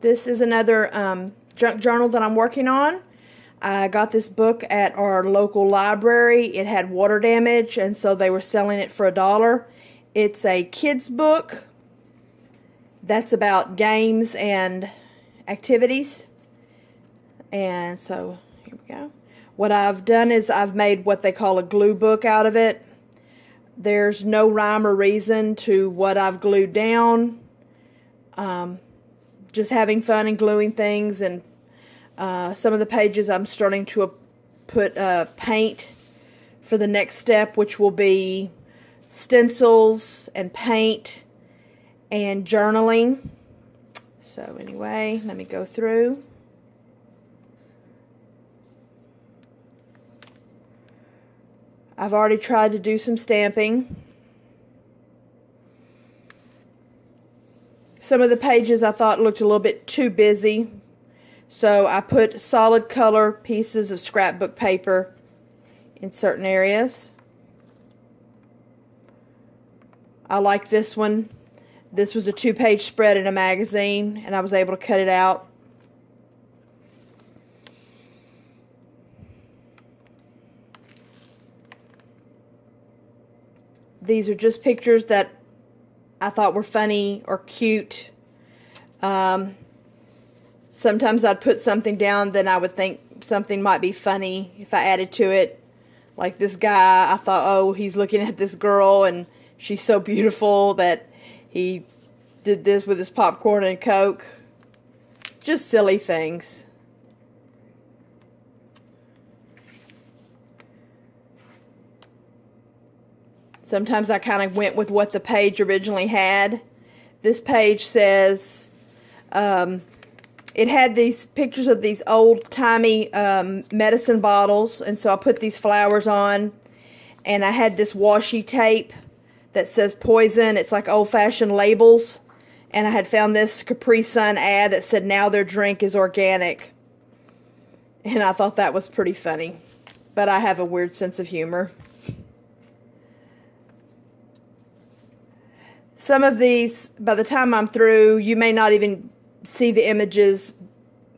This is another junk journal that I'm working on. I got this book at our local library. It had water damage, and so they were selling it for $1. It's a kid's book that's about games and activities. And so, here we go. What I've done is I've made what they call a glue book out of it. There's no rhyme or reason to what I've glued down. Just having fun and gluing things, and some of the pages I'm starting to put paint for the next step, which will be stencils and paint and journaling. So anyway, let me go through. I've already tried to do some stamping. Some of the pages I thought looked a little bit too busy, so I put solid color pieces of scrapbook paper in certain areas. I like this one. This was a 2-page spread in a magazine, and I was able to cut it out. These are just pictures that I thought were funny or cute. Sometimes I'd put something down, then I would think something might be funny if I added to it. Like this guy, I thought, oh, he's looking at this girl and she's so beautiful that he did this with his popcorn and Coke. Just silly things. Sometimes I kind of went with what the page originally had. This page says, it had these pictures of these old-timey medicine bottles, and so I put these flowers on, and I had this washi tape that says poison. It's like old-fashioned labels, and I had found this Capri Sun ad that said, now their drink is organic, and I thought that was pretty funny, but I have a weird sense of humor. Some of these, by the time I'm through, you may not even see the images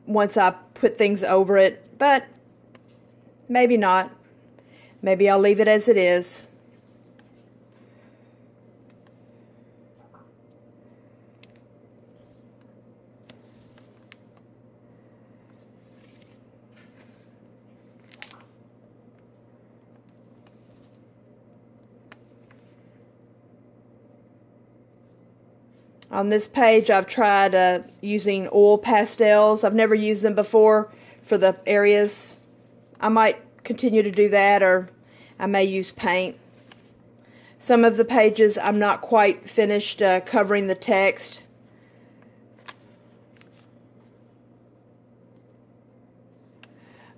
once I put things over it, but maybe not. Maybe I'll leave it as it is. On this page, I've tried using oil pastels. I've never used them before for the areas. I might continue to do that, or I may use paint. Some of the pages I'm not quite finished covering the text.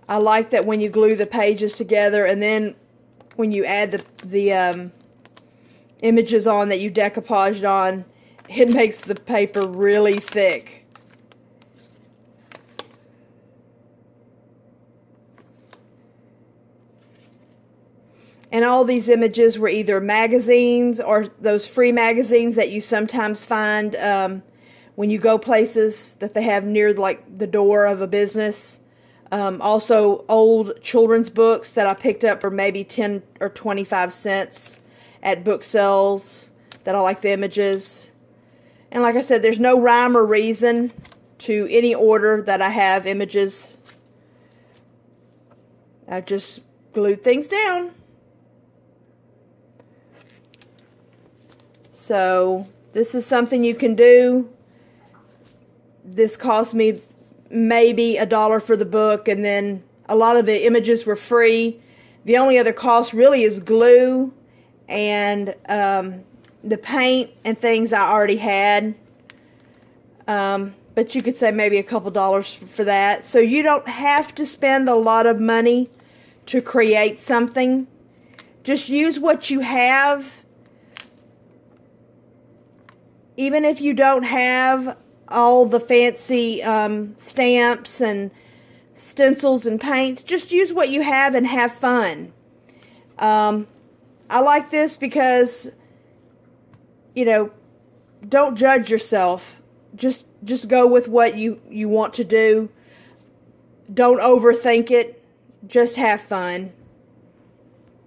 I like that when you glue the pages together and then when you add the images on that you decoupaged on, it makes the paper really thick. And all these images were either magazines or those free magazines that you sometimes find when you go places that they have near like the door of a business. Also old children's books that I picked up for maybe 10 or 25 cents at book sales that I like the images. And like I said, there's no rhyme or reason to any order that I have images. I just glued things down. So this is something you can do. This cost me maybe $1 for the book, and then a lot of the images were free. The only other cost really is glue and the paint and things I already had. But you could say maybe a couple dollars for that. So you don't have to spend a lot of money to create something. Just use what you have. Even if you don't have all the fancy stamps and stencils and paints, just use what you have and have fun. I like this because, you know, don't judge yourself. just go with what you want to do. Don't overthink it. Just have fun.